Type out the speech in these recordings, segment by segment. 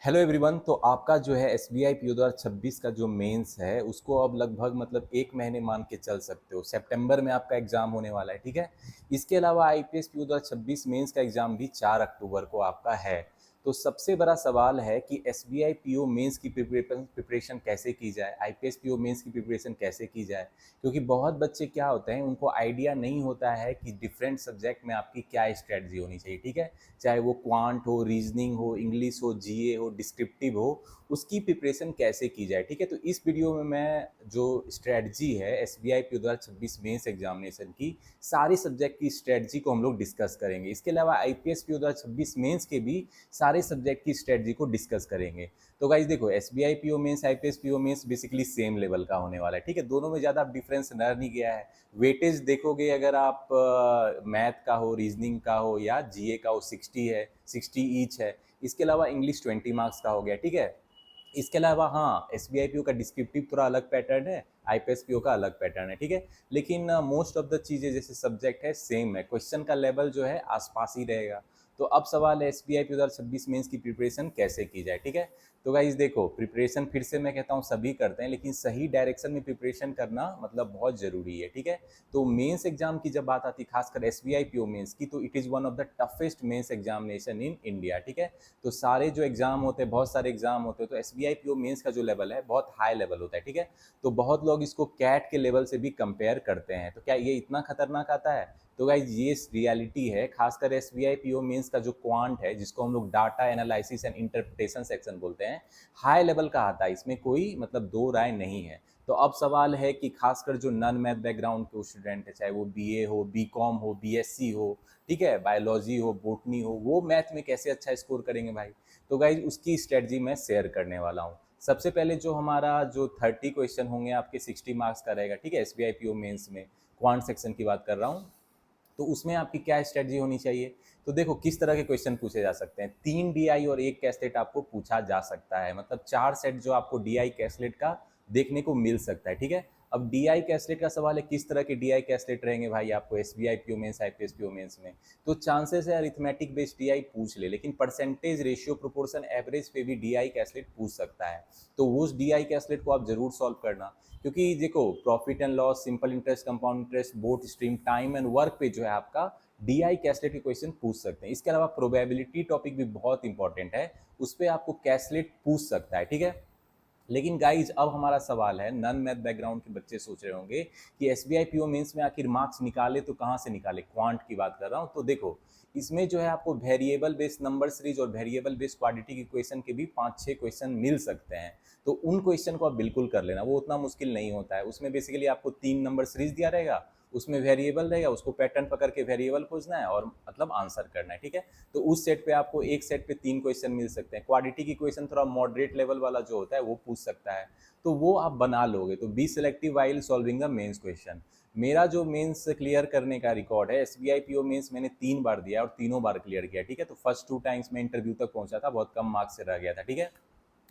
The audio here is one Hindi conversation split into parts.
Hello everyone. तो आपका जो है एस बी आई पी 2026 का जो मेंस है उसको अब लगभग मतलब 1 महीने मान के चल सकते हो। सितंबर में आपका एग्जाम होने वाला है, ठीक है। इसके अलावा I P S P 2026 mains का एग्जाम भी 4 अक्टूबर को आपका है। तो सबसे बड़ा सवाल है कि S B I P O mains की प्रिपरेशन कैसे की जाए, I P S P O mains की प्रिपरेशन कैसे की जाए। क्योंकि बहुत बच्चे क्या होते हैं, उनको आइडिया नहीं होता है कि डिफरेंट सब्जेक्ट में आपकी क्या स्ट्रेटजी होनी चाहिए, ठीक है। चाहे वो क्वांट हो, रीजनिंग हो, इंग्लिश हो, जीए हो, डिस्क्रिप्टिव हो, उसकी प्रिपरेशन कैसे की जाए, ठीक है। तो इस वीडियो में मैं जो स्ट्रेटजी है S B I P 2026 mains examination की, सारे सब्जेक्ट की स्ट्रेटजी को हम लोग डिस्कस करेंगे। इसके अलावा I P S P 2026 mains के भी सारे सब्जेक्ट की स्ट्रेटजी को डिस्कस करेंगे। तो गाइज देखो, S B I P O mains, I P S P O mains basically same level का होने वाला है, ठीक है। दोनों में ज़्यादा डिफरेंस रह नहीं गया है। वेटेज देखोगे, अगर आप मैथ का हो, रीजनिंग का हो या जीए का हो, 60 है, 60 ईच है। इसके अलावा इंग्लिश 20 मार्क्स का हो गया, ठीक है। इसके अलावा हाँ, S B I P O का डिस्क्रिप्टिव थोड़ा अलग पैटर्न है, I P S P O का अलग पैटर्न है, ठीक है। लेकिन मोस्ट ऑफ द चीज़ें जैसे सब्जेक्ट है सेम है, क्वेश्चन का लेवल जो है आसपास ही रहेगा। तो अब सवाल है S B I P 2026 mains की प्रिपरेशन कैसे की जाए, ठीक है। तो गाइज देखो, प्रिपरेशन फिर से मैं कहता हूँ सभी करते हैं, लेकिन सही डायरेक्शन में प्रिपरेशन करना मतलब बहुत ज़रूरी है, ठीक है। तो मेंस एग्जाम की जब बात आती है, खासकर S B I P O mains की, तो it is one of the toughest mains examination in India, ठीक है। तो सारे जो एग्जाम होते हैं, बहुत सारे एग्जाम होते हैं, तो S B I P O mains का जो लेवल है बहुत हाई लेवल होता है, ठीक है। तो बहुत लोग इसको कैट के लेवल से भी कंपेयर करते हैं। तो क्या ये इतना खतरनाक आता है? तो गाइज ये रियलिटी है। खासकर S B I P O mains का जो क्वांट है, जिसको हम लोग data analysis and interpretation section बोलते हैं, हाई लेवल का आता है। इसमें कोई मतलब दो राय नहीं है। तो अब सवाल है कि खासकर जो नॉन मैथ बैकग्राउंड के स्टूडेंट है, चाहे वो बी ए हो, बी कॉम हो, बी एस सी हो, ठीक है, बायोलॉजी हो, बोटनी हो, वो मैथ में कैसे अच्छा स्कोर करेंगे भाई। तो गाइज उसकी स्ट्रेटजी मैं शेयर करने वाला हूँ। सबसे पहले जो हमारा जो 30 क्वेश्चन होंगे आपके 60 मार्क्स का रहेगा, ठीक है। S B I P O mains में क्वांट सेक्शन की बात कर रहा हूँ। तो उसमें आपकी क्या स्ट्रेटजी होनी चाहिए? तो देखो, किस तरह के क्वेश्चन पूछे जा सकते हैं। 3 DI और 1 कैसलेट आपको पूछा जा सकता है, मतलब 4 सेट जो आपको DI कैसलेट का देखने को मिल सकता है, ठीक है। अब DI कैसलेट का सवाल है, किस तरह के DI कैसलेट रहेंगे भाई आपको S B I P O mains, I P S P O mains में। तो चांसेस है अरिथमेटिक बेस्ड DI पूछ ले, लेकिन परसेंटेज, रेशियो, प्रोपोर्शन, एवरेज पे भी DI कैसलेट पूछ सकता है। तो उस DI कैसलेट को आप जरूर सॉल्व करना। क्योंकि देखो, profit and loss, simple interest, compound interest, both stream, time and work पे जो है आपका DI कैसलेट के क्वेश्चन पूछ सकते हैं। इसके अलावा प्रोबेबिलिटी टॉपिक भी बहुत इंपॉर्टेंट है, उस पर आपको कैसलेट पूछ सकता है, ठीक है। लेकिन गाइज अब हमारा सवाल है, नॉन मैथ बैकग्राउंड के बच्चे सोच रहे होंगे कि S B I P O mains में आखिर मार्क्स निकाले तो कहाँ से निकाले, क्वांट की बात कर रहा हूँ। तो देखो, इसमें जो है आपको वेरिएबल बेस्ड नंबर सीरीज और वेरिएबल बेस्ड क्वाड्रेटिक इक्वेशन के भी 5-6 क्वेश्चन मिल सकते हैं। तो उन क्वेश्चन को आप बिल्कुल कर लेना, वो उतना मुश्किल नहीं होता है। उसमें बेसिकली आपको 3 नंबर सीरीज दिया रहेगा, उसमें वेरिएबल रहेगा, उसको पैटर्न पकड़ के वेरिएबल खोजना है और मतलब आंसर करना है, ठीक है। तो उस सेट पे आपको एक सेट पे 3 क्वेश्चन मिल सकते हैं। क्वाड्रेटिक इक्वेशन थोड़ा मॉडरेट लेवल वाला जो होता है वो पूछ सकता है, तो वो आप बना लोगे। तो be selective while solving the mains question. मेरा जो मेंस क्लियर करने का रिकॉर्ड है, S B I P O mains मैंने 3 बार दिया और तीनों बार क्लियर किया, ठीक है। तो फर्स्ट 2 टाइम्स में इंटरव्यू तक पहुंचा था, बहुत कम मार्क्स से रह गया था, ठीक है।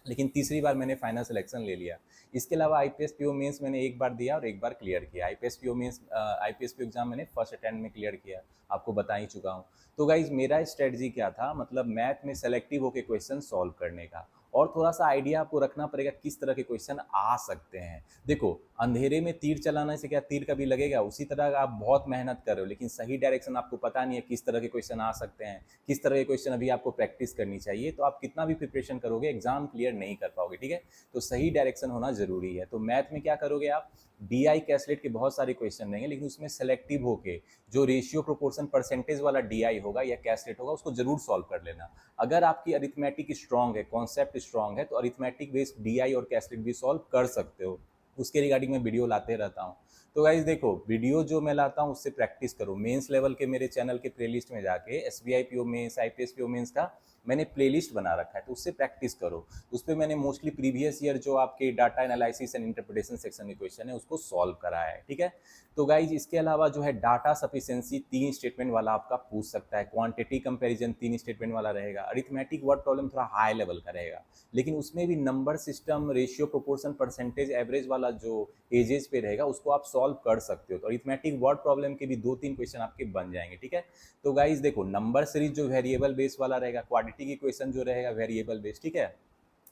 लेकिन तीसरी बार मैंने फाइनल सिलेक्शन ले लिया। इसके अलावा I P S P O mains मैंने एक बार दिया और एक बार क्लियर किया। I P S P O mains, I P S P exam मैंने फर्स्ट अटेम्प्ट में क्लियर किया, आपको बता ही चुका हूँ। तो गाइज मेरा स्ट्रेटजी क्या था, मतलब मैथ में सेलेक्टिव होकर क्वेश्चन सॉल्व करने का, और थोड़ा सा आइडिया आपको रखना पड़ेगा किस तरह के क्वेश्चन आ सकते हैं। देखो, अंधेरे में तीर चलाने से क्या तीर कभी लगेगा? उसी तरह आप बहुत मेहनत कर रहे हो, लेकिन सही डायरेक्शन आपको पता नहीं है किस तरह के क्वेश्चन आ सकते हैं, किस तरह के क्वेश्चन अभी आपको प्रैक्टिस करनी चाहिए। तो आप कितना भी प्रिपरेशन करोगे, एग्जाम क्लियर नहीं कर पाओगे, ठीक है। तो सही डायरेक्शन होना जरूरी है। तो मैथ में क्या करोगे आप, DI कैसलेट के बहुत सारे क्वेश्चन रहेंगे, लेकिन उसमें सेलेक्टिव होके जो रेशियो, प्रोपोर्शन, परसेंटेज वाला DI होगा या कैसलेट होगा, उसको जरूर सॉल्व कर लेना। अगर आपकी अरिथमेटिक स्ट्रांग है, कॉन्सेप्ट स्ट्रांग है, तो अरिथमेटिक बेस्ड DI और कैसलेट भी सॉल्व कर सकते हो। उसके रिगार्डिंग मैं वीडियो लाते रहता हूँ। तो गाइज देखो, वीडियो जो मैं लाता हूँ उससे प्रैक्टिस करो। मेंस लेवल के मेरे चैनल के प्लेलिस्ट में जाके S B I P O mains, I P S P O mains का मैंने प्लेलिस्ट बना रखा है, तो उससे प्रैक्टिस करो। उस पर मैंने मोस्टली प्रीवियस ईयर जो आपके data analysis and interpretation section के क्वेश्चन है उसको सॉल्व कराया है, ठीक है। तो गाइज इसके अलावा जो है डाटा सफिशिएंसी 3 स्टेटमेंट वाला आपका पूछ सकता है, क्वांटिटी कंपैरिजन 3 स्टेटमेंट वाला रहेगा, अरिथमेटिक वर्ड प्रॉब्लम थोड़ा हाई लेवल का रहेगा, लेकिन उसमें भी number system, ratio, proportion, percentage, average वाला जो एजेस पे रहेगा उसको आप सॉल्व कर सकते हो। तो अरिथमेटिक वर्ड प्रॉब्लम के भी 2-3 क्वेश्चन आपके बन जाएंगे, ठीक है। तो गाइज देखो, नंबर सीरीज जो वेरिएबल बेस वाला रहेगा, क्वांटिटी की क्वेश्चन जो रहेगा वेरिएबल बेस्ड, ठीक है।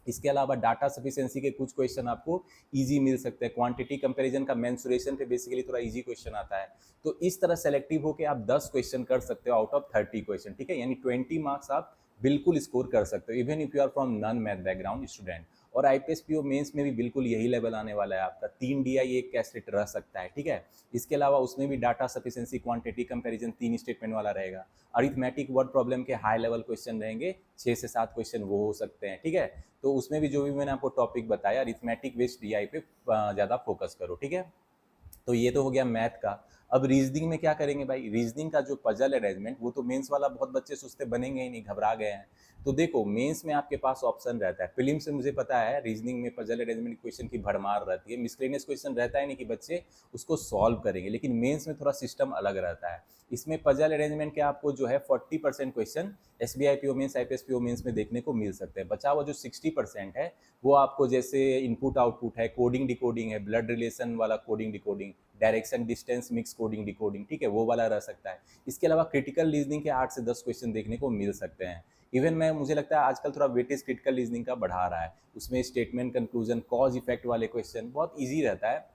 इसके अलावा डाटा सफिशिएंसी के कुछ क्वेश्चन आपको इजी मिल सकते हैं, क्वांटिटी कंपैरिजन का मेंसुरेशन पे बेसिकली थोड़ा इजी क्वेश्चन आता है। तो इस तरह सेलेक्टिव होकर आप 10 क्वेश्चन कर सकते हो आउट ऑफ 30 क्वेश्चन, ठीक है, यानी 20 मार्क्स आप बिल्कुल स्कोर कर सकते हो even if you are from non math background student. और आईपीएस पीओ मेंस में भी बिल्कुल यही लेवल आने वाला है आपका, 3 डीआई एक कैस्टेट रह सकता है, ठीक है। इसके अलावा उसमें भी data sufficiency quantity comparison 3 statement वाला रहेगा। अरिथमेटिक वर्ड प्रॉब्लम के हाई लेवल क्वेश्चन रहेंगे, 6 से 7 क्वेश्चन वो हो सकते हैं, ठीक है। तो उसमें भी जो भी मैंने आपको टॉपिक बताया अरिथमेटिक बेस्ड डीआई पे ज़्यादा फोकस करो, ठीक है। तो ये तो हो गया मैथ का। अब रीजनिंग में क्या करेंगे भाई, रीजनिंग का जो पजल अरेंजमेंट वो तो मेंस वाला बहुत बच्चे सोचते बनेंगे ही नहीं, घबरा गए हैं। तो देखो मेंस में आपके पास ऑप्शन रहता है, प्रीलिम्स से मुझे पता है रीजनिंग में पजल अरेंजमेंट क्वेश्चन की भरमार रहती है, मिसलेनियस क्वेश्चन रहता है नहीं कि बच्चे उसको सॉल्व करेंगे, लेकिन मेंस में थोड़ा सिस्टम अलग रहता है। इसमें पजल अरेंजमेंट के आपको जो है 40% question SBI PO mains IPS PO mains में देखने को मिल सकते हैं। बचा हुआ जो 60% है वो आपको जैसे इनपुट आउटपुट है, कोडिंग डिकोडिंग है, ब्लड रिलेशन वाला coding decoding, direction distance mix coding decoding, ठीक है, वो वाला रह सकता है। इसके अलावा क्रिटिकल रीजनिंग के 8 से 10 क्वेश्चन देखने को मिल सकते हैं। इवन मैं मुझे लगता है आजकल थोड़ा वेटेज क्रिटिकल रीजनिंग का बढ़ा रहा है, उसमें स्टेटमेंट कंक्लूजन कॉज इफेक्ट वाले क्वेश्चन बहुत ईजी रहता है।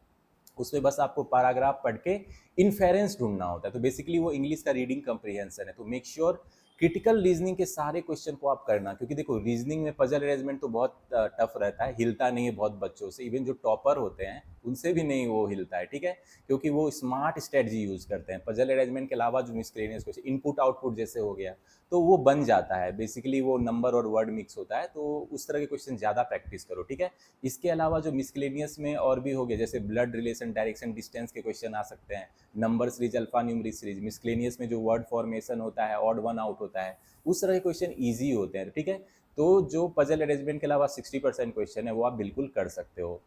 उसमें बस आपको पैराग्राफ पढ़ के इन्फेरेंस ढूंढना होता है। तो बेसिकली वो इंग्लिश का रीडिंग कंप्रीहेंशन है। तो मेक श्योर क्रिटिकल रीजनिंग के सारे क्वेश्चन को आप करना, क्योंकि देखो रीजनिंग में पजल अरेंजमेंट तो बहुत टफ रहता है, हिलता नहीं है बहुत बच्चों से, इवन जो टॉपर होते हैं उनसे भी नहीं वो हिलता है, ठीक है, क्योंकि वो स्मार्ट स्ट्रेटजी यूज करते हैं। पजल अरेंजमेंट के अलावा जो मिसलेनियस क्वेश्चन इनपुट आउटपुट जैसे हो गया तो वो बन जाता है, बेसिकली वो नंबर और वर्ड मिक्स होता है, तो उस तरह के क्वेश्चन ज़्यादा प्रैक्टिस करो, ठीक है। इसके अलावा जो मिसलेनियस में और भी हो गया जैसे ब्लड रिलेशन डायरेक्शन डिस्टेंस के क्वेश्चन आ सकते हैं, number series alpha numeric series, miscellaneous में जो वर्ड फॉर्मेशन होता है ऑड वन आउट होता है, उस तरह के क्वेश्चन ईजी होते हैं, ठीक है। तो जो पजल अरेंजमेंट के अलावा 60% क्वेश्चन है वो आप बिल्कुल कर सकते हो।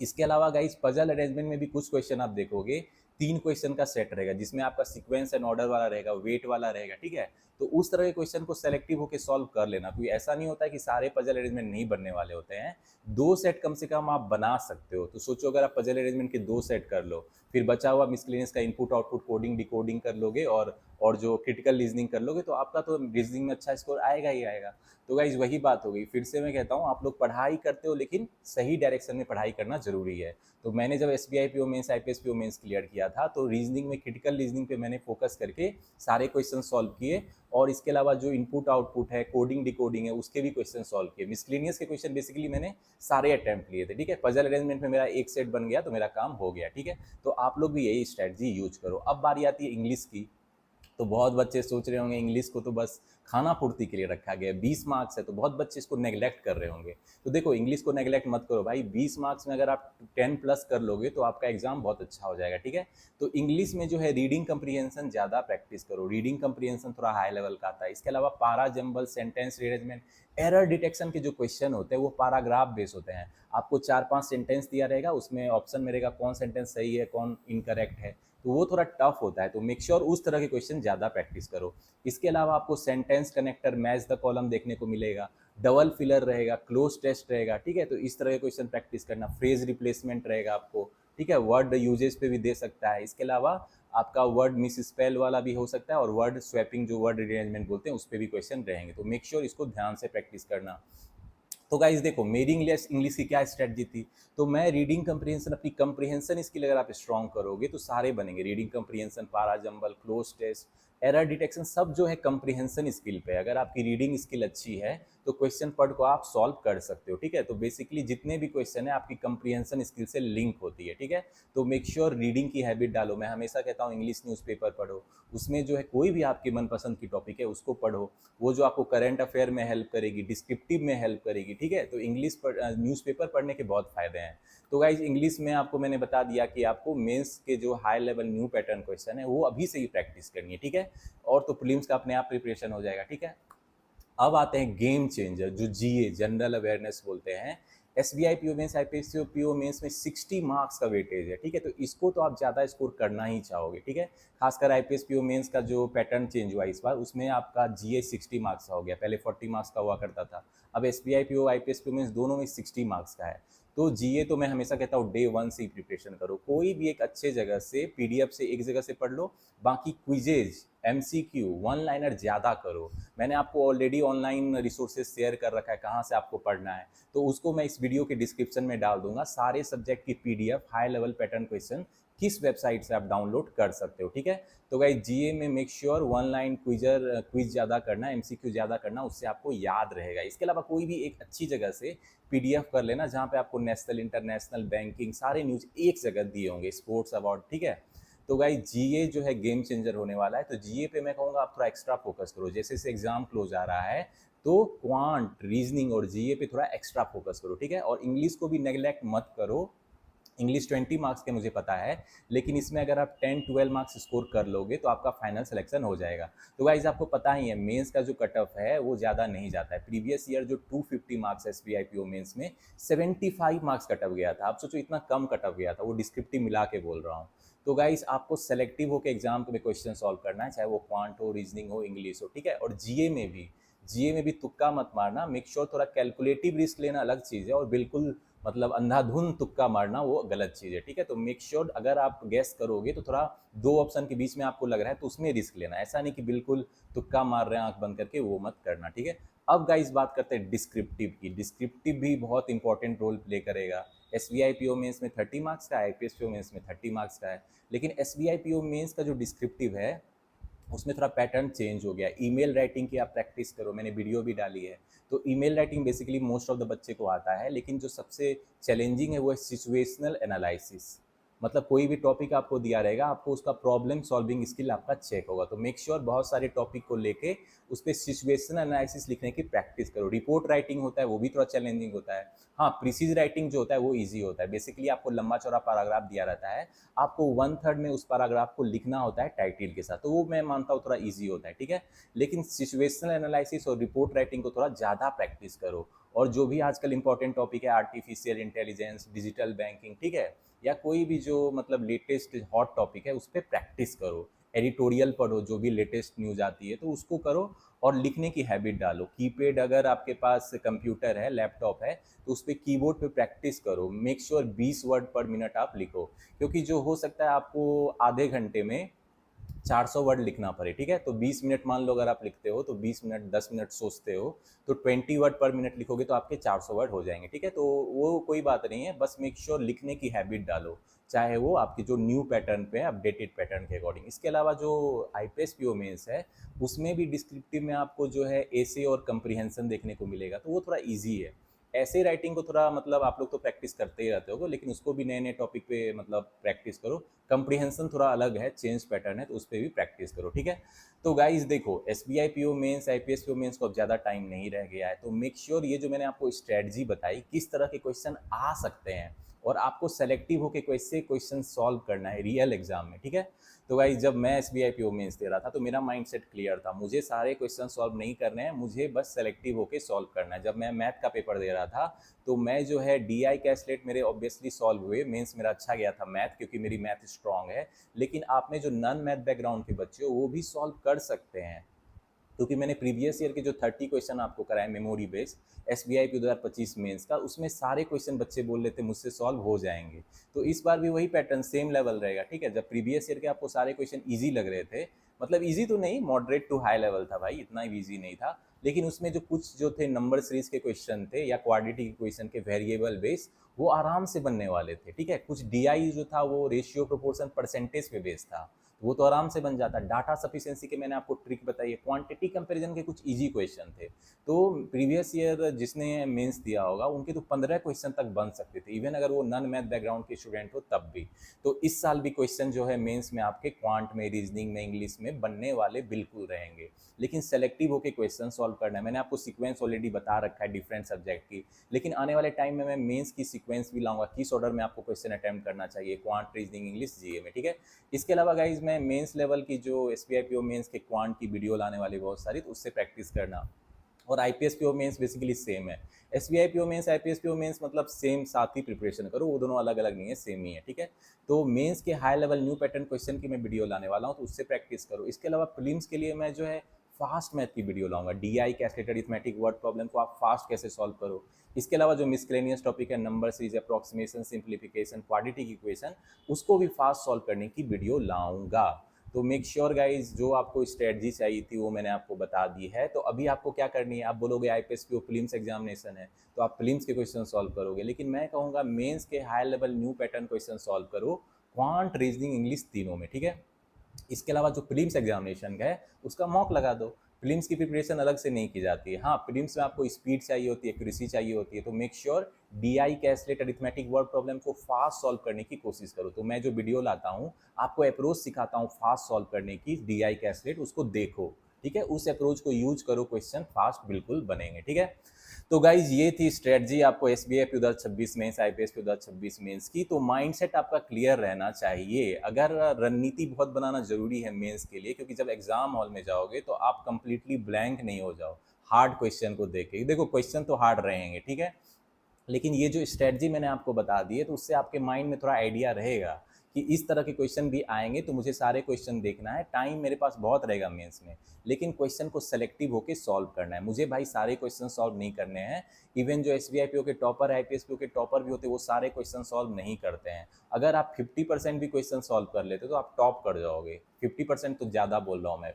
इसके अलावा गाइस पजल अरेंजमेंट में भी कुछ क्वेश्चन आप देखोगे 3 क्वेश्चन का सेट रहेगा जिसमें आपका सीक्वेंस एंड ऑर्डर वाला रहेगा, वेट वाला रहेगा, ठीक है। तो उस तरह के क्वेश्चन को सेलेक्टिव होकर सॉल्व कर लेना, क्योंकि ऐसा नहीं होता है कि सारे पजल अरेंजमेंट नहीं बनने वाले होते हैं, 2 सेट कम से कम आप बना सकते हो। तो सोचो अगर आप पजल अरेंजमेंट के 2 सेट कर लो, फिर बचा हुआ मिसलेनियस का इनपुट आउटपुट कोडिंग डिकोडिंग कर लोगे और जो क्रिटिकल रीजनिंग कर लोगे तो आपका तो रीजनिंग में अच्छा स्कोर आएगा ही आएगा। तो गाइज वही बात हो गई, फिर से मैं कहता हूँ आप लोग पढ़ाई करते हो लेकिन सही डायरेक्शन में पढ़ाई करना जरूरी है। तो मैंने जब SBI PO mains IPS PO mains clear किया था तो रीजनिंग में क्रिटिकल रीजनिंग पे मैंने फोकस करके सारे क्वेश्चन सॉल्व किए, और इसके अलावा जो इनपुट आउटपुट है कोडिंग डिकोडिंग है उसके भी क्वेश्चन सॉल्व किए। मिसलेनियस के क्वेश्चन बेसिकली मैंने सारे अटेम्प्ट लिए थे, ठीक है। पजल अरेंजमेंट में मेरा एक सेट बन गया तो मेरा काम हो गया, ठीक है। तो आप लोग भी यही स्ट्रैटेजी यूज करो। अब बारी आती है इंग्लिश की। तो बहुत बच्चे सोच रहे होंगे इंग्लिश को तो बस खाना पूर्ति के लिए रखा गया, 20 मार्क्स है तो बहुत बच्चे इसको नेग्लेक्ट कर रहे होंगे। तो देखो इंग्लिश को नेग्लेक्ट मत करो भाई, 20 मार्क्स में अगर आप 10 प्लस कर लोगे तो आपका एग्जाम बहुत अच्छा हो जाएगा, ठीक है। तो इंग्लिश में जो है रीडिंग कंप्रीहेंशन ज़्यादा प्रैक्टिस करो, रीडिंग कंप्रीहेंशन थोड़ा हाई लेवल का आता है। इसके अलावा पारा jumble sentence rearrangement error detection के जो क्वेश्चन होते हैं वो पैराग्राफ बेस होते हैं। आपको 4-5 सेंटेंस दिया रहेगा, उसमें ऑप्शन में रहेगा कौन सेंटेंस सही है कौन इनकरेक्ट है, तो वो थोड़ा टफ होता है। तो मेक श्योर उस तरह के क्वेश्चन ज़्यादा प्रैक्टिस करो। इसके अलावा आपको sentence connector match the column देखने को मिलेगा, डबल फिलर रहेगा, क्लोज टेस्ट रहेगा, ठीक है। तो इस तरह के क्वेश्चन प्रैक्टिस करना, फ्रेज रिप्लेसमेंट रहेगा आपको, ठीक है, वर्ड यूजेज पे भी दे सकता है। इसके अलावा आपका वर्ड मिस स्पेल वाला भी हो सकता है, और वर्ड स्वैपिंग जो वर्ड रिअरेंजमेंट बोलते हैं उस पर भी क्वेश्चन रहेंगे। तो मेक श्योर इसको ध्यान से प्रैक्टिस करना। तो गाइस देखो मेरी इंग्लिश की क्या स्ट्रेटजी थी, तो मैं रीडिंग कंप्रीहेंशन, अपनी कंप्रीहेंशन स्किल अगर आप स्ट्रॉन्ग करोगे तो सारे बनेंगे, reading comprehension, para jumble, cloze test, error detection, सब जो है कंप्रीहेंशन स्किल पे। अगर आपकी रीडिंग स्किल अच्छी है तो क्वेश्चन पढ़ को आप सॉल्व कर सकते हो, ठीक है। तो बेसिकली जितने भी क्वेश्चन है आपकी कंप्रीहेंशन स्किल से लिंक होती है, ठीक है। तो मेक श्योर रीडिंग की हैबिट डालो। मैं हमेशा कहता हूँ इंग्लिश न्यूज़पेपर पढ़ो, उसमें जो है कोई भी आपकी मनपसंद की टॉपिक है उसको पढ़ो, वो जो आपको करंट अफेयर में हेल्प करेगी, डिस्क्रिप्टिव में हेल्प करेगी, ठीक है। तो इंग्लिश न्यूज़पेपर पढ़ने के बहुत फायदे हैं। तो गाइज इंग्लिश में आपको मैंने बता दिया कि आपको मेंस के जो high level new pattern question है वो अभी से ही प्रैक्टिस करनी है, ठीक है, और तो प्रीलिम्स का अपने आप प्रिपरेशन हो जाएगा, ठीक है। अब आते हैं गेम चेंजर जो जीए जनरल अवेयरनेस बोलते हैं। SBI PO mains IPS PO mains में 60 मार्क्स का वेटेज है, ठीक है। तो इसको तो आप ज़्यादा स्कोर करना ही चाहोगे, ठीक है। खासकर आईपीएस पीओ मेंस का जो पैटर्न चेंज हुआ इस बार, उसमें आपका जीए 60 मार्क्स का हो गया, पहले 40 मार्क्स का हुआ करता था, अब SBI PO IPS PO mains दोनों में 60 मार्क्स का है। तो जीए तो मैं हमेशा कहता हूँ डे 1 से ही प्रिपरेशन करो, कोई भी एक अच्छे जगह से पीडीएफ से एक जगह से पढ़ लो, बाकी क्विजेज एमसीक्यू वन लाइनर ज़्यादा करो। मैंने आपको ऑलरेडी ऑनलाइन रिसोर्सेज शेयर कर रखा है कहाँ से आपको पढ़ना है, तो उसको मैं इस वीडियो के डिस्क्रिप्शन में डाल दूंगा, सारे सब्जेक्ट की PDF high level pattern question किस वेबसाइट से आप डाउनलोड कर सकते हो, ठीक है। तो गाइस जीए में make sure one line quiz ज़्यादा करना, एमसीक्यू ज़्यादा करना, उससे आपको याद रहेगा। इसके अलावा कोई भी एक अच्छी जगह से पीडीएफ कर लेना जहाँ पे आपको नेशनल इंटरनेशनल बैंकिंग सारे न्यूज एक जगह दिए होंगे, स्पोर्ट्स अवार्ड, ठीक है। तो गाइस जीए जो है गेम चेंजर होने वाला है, तो जीए पे मैं कहूँगा आप थोड़ा एक्स्ट्रा फोकस करो। जैसे जैसे एग्जाम क्लोज आ रहा है तो क्वांट रीजनिंग और जीए पे थोड़ा एक्स्ट्रा फोकस करो, ठीक है। और इंग्लिश को भी नेग्लेक्ट मत करो। इंग्लिश 20 मार्क्स के मुझे पता है, लेकिन इसमें अगर आप 10-12 मार्क्स स्कोर कर लोगे तो आपका फाइनल सिलेक्शन हो जाएगा। तो गाइज आपको पता ही है मेंस का जो कट ऑफ है वो ज़्यादा नहीं जाता है। प्रीवियस ईयर जो 250 marks S B I P O mains में 75 मार्क्स कट ऑफ गया था। आप सोचो इतना कम कट ऑफ गया था, वो डिस्क्रिप्टिव मिला के बोल रहा हूँ। तो गाइज आपको सेलेक्टिव होकर एग्जाम में क्वेश्चन सॉल्व करना है, चाहे वो क्वांट हो, रीजनिंग हो, इंग्लिश हो, ठीक है। और जीए में भी तुक्का मत मारना, मेक श्योर थोड़ा कैलकुलेटिव रिस्क लेना अलग चीज़ है, और बिल्कुल मतलब अंधाधुंध तुक्का मारना वो गलत चीज़ है, ठीक है। तो मेक श्योर अगर आप गैस करोगे तो थोड़ा दो ऑप्शन के बीच में आपको लग रहा है तो उसमें रिस्क लेना, ऐसा नहीं कि बिल्कुल तुक्का मार रहे हैं आंख बंद करके, वो मत करना, ठीक है। अब गाइस बात करते हैं डिस्क्रिप्टिव की। डिस्क्रिप्टिव भी बहुत इंपॉर्टेंट रोल प्ले करेगा। S B I P O mains में 30 मार्क्स का है, I P S P O mains में 30 मार्क्स का है, लेकिन S B I P O mains का जो डिस्क्रिप्टिव है उसमें थोड़ा पैटर्न चेंज हो गया। ईमेल राइटिंग की आप प्रैक्टिस करो, मैंने वीडियो भी डाली है। तो email writing basically most of the बच्चे को आता है, लेकिन जो सबसे चैलेंजिंग है वो है सिचुएशनल एनालिसिस। मतलब कोई भी टॉपिक आपको दिया रहेगा, आपको उसका प्रॉब्लम सॉल्विंग स्किल आपका चेक होगा। तो मेक श्योर बहुत सारे टॉपिक को लेके उस पर सिचुएशनल एनालिसिस लिखने की प्रैक्टिस करो। रिपोर्ट राइटिंग होता है वो भी थोड़ा चैलेंजिंग होता है। हाँ, प्रीसीज राइटिंग जो होता है वो ईजी होता है। बेसिकली आपको लंबा चौड़ा पैराग्राफ दिया रहता है, आपको 1/3 में उस पैराग्राफ को लिखना होता है टाइटल के साथ, तो वो मैं मानता हूँ थोड़ा ईजी होता है, ठीक है। लेकिन सिचुएशनल एनालिसिस और रिपोर्ट राइटिंग को थोड़ा ज़्यादा प्रैक्टिस करो। और जो भी आजकल इंपॉर्टेंट टॉपिक है, आर्टिफिशियल इंटेलिजेंस, डिजिटल बैंकिंग, ठीक है, या कोई भी जो मतलब लेटेस्ट हॉट टॉपिक है उस पर प्रैक्टिस करो। एडिटोरियल पढ़ो, जो भी लेटेस्ट न्यूज़ आती है तो उसको करो। और लिखने की हैबिट डालो। कीपैड अगर आपके पास कंप्यूटर है, लैपटॉप है, तो उस पर कीबोर्ड पे प्रैक्टिस करो। मेक श्योर 20 वर्ड पर मिनट आप लिखो, क्योंकि जो हो सकता है आपको आधे घंटे में 400 वर्ड लिखना पड़े, ठीक है। तो 20 मिनट मान लो अगर आप लिखते हो तो 20 मिनट 10 मिनट सोचते हो, तो 20 वर्ड पर मिनट लिखोगे तो आपके 400 वर्ड हो जाएंगे, ठीक है। तो वो कोई बात नहीं है, बस मेक श्योर लिखने की हैबिट डालो, चाहे वो आपकी जो न्यू पैटर्न पे है, अपडेटेड पैटर्न के अकॉर्डिंग। इसके अलावा जो I P S P O mains है उसमें भी डिस्क्रिप्टिव में आपको जो है एसे और कंप्रीहेंशन देखने को मिलेगा, तो वो थोड़ा ईजी है। ऐसे राइटिंग को थोड़ा मतलब आप लोग तो प्रैक्टिस करते ही रहते हो, लेकिन उसको भी नए नए टॉपिक पे मतलब प्रैक्टिस करो। कंप्रीहेंशन थोड़ा अलग है, चेंज पैटर्न है, तो उस पर भी प्रैक्टिस करो, ठीक है। तो गाइज देखो, S B I P O mains, I P S P O mains को अब ज़्यादा टाइम नहीं रह गया है, तो मेक श्योर ये जो मैंने आपको स्ट्रेटजी बताई किस तरह के क्वेश्चन आ सकते हैं, और आपको सेलेक्टिव होकर कैसे क्वेश्चन सॉल्व करना है रियल एग्जाम में, ठीक है। तो गाइज जब मैं S B I P O mains दे रहा था तो मेरा माइंड सेट क्लियर था, मुझे सारे क्वेश्चन सॉल्व नहीं करने हैं, मुझे बस सेलेक्टिव होकर सॉल्व करना है। जब मैं मैथ का पेपर दे रहा था तो मैं जो है डी आई कैसलेट मेरे ऑब्वियसली सॉल्व हुए, मेंस मेरा अच्छा गया था मैथ, क्योंकि मेरी मैथ स्ट्रांग है। लेकिन आप में जो नॉन मैथ बैकग्राउंड के बच्चे हो वो भी सॉल्व कर सकते हैं, क्योंकि मैंने प्रीवियस ईयर के जो 30 क्वेश्चन आपको कराए memory based S B I P 2025 mains का, उसमें सारे क्वेश्चन बच्चे बोल लेते मुझसे सॉल्व हो जाएंगे। तो इस बार भी वही पैटर्न सेम लेवल रहेगा, ठीक है। जब प्रीवियस ईयर के आपको सारे क्वेश्चन ईजी लग रहे थे, मतलब ईजी तो नहीं, मॉडरेट टू हाई लेवल था भाई, इतना ईजी नहीं था, लेकिन उसमें जो कुछ जो थे नंबर सीरीज के क्वेश्चन थे या क्वाड्रेटिक के क्वेश्चन के वेरिएबल बेस, वो आराम से बनने वाले थे, ठीक है। कुछ डीआई जो था वो रेशियो प्रोपोर्शन परसेंटेज पे बेस था, वो तो आराम से बन जाता। डाटा सफिशिएंसी के मैंने आपको ट्रिक बताई है, क्वांटिटी कंपैरिजन के कुछ इजी क्वेश्चन थे। तो प्रीवियस ईयर जिसने मेंस दिया होगा उनके तो 15 क्वेश्चन तक बन सकते थे, इवन अगर वो नॉन मैथ बैकग्राउंड के स्टूडेंट हो तब भी। तो इस साल भी क्वेश्चन जो है मेंस में आपके क्वांट में, रीजनिंग में, इंग्लिश में बनने वाले बिल्कुल रहेंगे, लेकिन सेलेक्टिव होकर क्वेश्चन सॉल्व करना है। मैंने आपको सीक्वेंस ऑलरेडी बता रखा है डिफरेंट सब्जेक्ट की, लेकिन आने वाले टाइम में मैं मेंस की सीक्वेंस भी लाऊंगा, किस ऑर्डर में आपको क्वेश्चन अटेम्प्ट करना चाहिए क्वांट, रीजनिंग, इंग्लिश, जीए में, ठीक है। इसके अलावा गाइज मैं मेंस लेवल की जो S P I P O mains के क्वांट की वीडियो लाने वाली बहुत सारी, तो उससे प्रैक्टिस करना। और I P S P O mains basically same है, S B I P O mains, I P S P O mains मतलब सेम, साथ ही प्रिपरेशन करो, वो दोनों अलग अलग नहीं है, सेम ही है, ठीक है। तो मेंस के high level new pattern question की मैं वीडियो लाने वाला हूँ, तो उससे प्रैक्टिस करो। इसके अलावा प्रीलिम्स के लिए मैं जो है फास्ट मैथ की वीडियो लाऊंगा। DI calculated arithmetic word problem को आप फास्ट कैसे सॉल्व करो। इसके अलावा जो मिसलेनियस टॉपिक है, number series, approximation, simplification, quadratic equation, उसको भी फास्ट सॉल्व करने की वीडियो लाऊंगा। तो मेक श्योर गाइज, जो आपको स्ट्रेटजी चाहिए थी वो मैंने आपको बता दी है। तो अभी आपको क्या करनी है, आप बोलोगे IPS PO प्रीलिम्स एग्जामिनेशन है तो आप प्रीलिम्स के क्वेश्चन सॉल्व करोगे, लेकिन मैं कहूँगा मेंस के high level new pattern question solve करो, क्वांट, रीजनिंग, इंग्लिश तीनों में, ठीक है। इसके अलावा जो प्रीलिम्स एग्जामिनेशन का है उसका मॉक लगा दो। प्रीलिम्स की प्रिपरेशन अलग से नहीं की जाती है। हाँ, प्रीलिम्स में आपको स्पीड चाहिए होती है, एक्यूरेसी चाहिए होती है, तो make sure DI calculate arithmetic word problem को फास्ट सॉल्व करने की कोशिश करो। तो मैं जो वीडियो लाता हूँ, आपको अप्रोच सिखाता हूँ फास्ट सॉल्व करने की, DI कैलकुलेट, उसको देखो, ठीक है। उस अप्रोच को यूज करो, क्वेश्चन फास्ट बिल्कुल बनेंगे, ठीक है। तो गाइज ये थी स्ट्रेटजी आपको SBI PO 2026 mains, IPS PO 2026 mains की। तो माइंडसेट आपका क्लियर रहना चाहिए। अगर रणनीति बहुत बनाना जरूरी है मेंस के लिए, क्योंकि जब एग्जाम हॉल में जाओगे तो आप कंप्लीटली ब्लैंक नहीं हो जाओ हार्ड क्वेश्चन को देख के। देखो क्वेश्चन तो हार्ड रहेंगे, ठीक है, लेकिन ये जो स्ट्रेटजी मैंने आपको बता दी है तो उससे आपके माइंड में थोड़ा आइडिया रहेगा कि इस तरह के क्वेश्चन भी आएंगे, तो मुझे सारे क्वेश्चन देखना है, टाइम मेरे पास बहुत रहेगा मेंस में, लेकिन क्वेश्चन को सेलेक्टिव होकर सॉल्व करना है। मुझे भाई सारे क्वेश्चन सॉल्व नहीं करने हैं। इवन जो SBI PO के टॉपर, IPS PO के टॉपर भी होते हैं, वो सारे क्वेश्चन सॉल्व नहीं करते हैं। अगर आप 50% भी क्वेश्चन सॉल्व कर लेते तो आप टॉप कर जाओगे। 50% तो ज़्यादा बोल रहा हूँ मैं,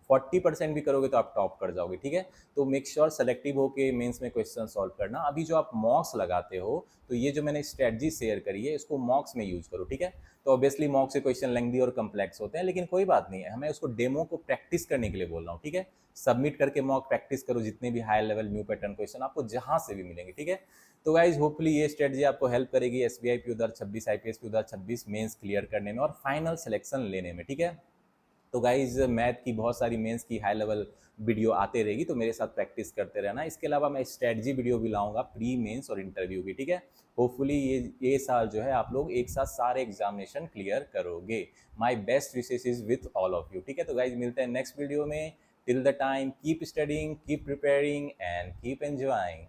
40% भी करोगे तो आप टॉप कर जाओगे, ठीक है। तो मेक श्योर सेलेक्टिव होके मेंस में क्वेश्चन सॉल्व करना। अभी जो आप मॉक्स लगाते हो, तो ये जो मैंने स्ट्रेटजी शेयर करी है इसको मॉक्स में यूज करो, ठीक है। तो ऑब्वियसली मॉक्स से क्वेश्चन लेंथी और कम्प्लेक्स होते हैं, लेकिन कोई बात नहीं है, हमें उसको डेमो को प्रैक्टिस करने के लिए बोल रहा हूँ, ठीक है। सबमिट करके मॉक प्रैक्टिस करो, जितने भी high level new pattern question आपको जहां से भी मिलेंगे, ठीक है। तो गाइज होपफुली ये स्ट्रेटजी आपको हेल्प करेगी SBI PO 2026, IPS PO 2026 mains clear करने में और फाइनल सिलेक्शन लेने में, ठीक है। तो गाइज मैथ की बहुत सारी मेंस की हाई लेवल वीडियो आते रहेगी, तो मेरे साथ प्रैक्टिस करते रहना। इसके अलावा मैं स्ट्रेटजी वीडियो भी लाऊंगा प्री मेंस और इंटरव्यू की, ठीक है। होपफुली ये साल जो है आप लोग एक साथ सारे एग्जामिनेशन क्लियर करोगे। My best wishes is with all of you, ठीक है। तो गाइज मिलते हैं नेक्स्ट वीडियो में। Till the time keep studying, keep preparing and keep enjoying.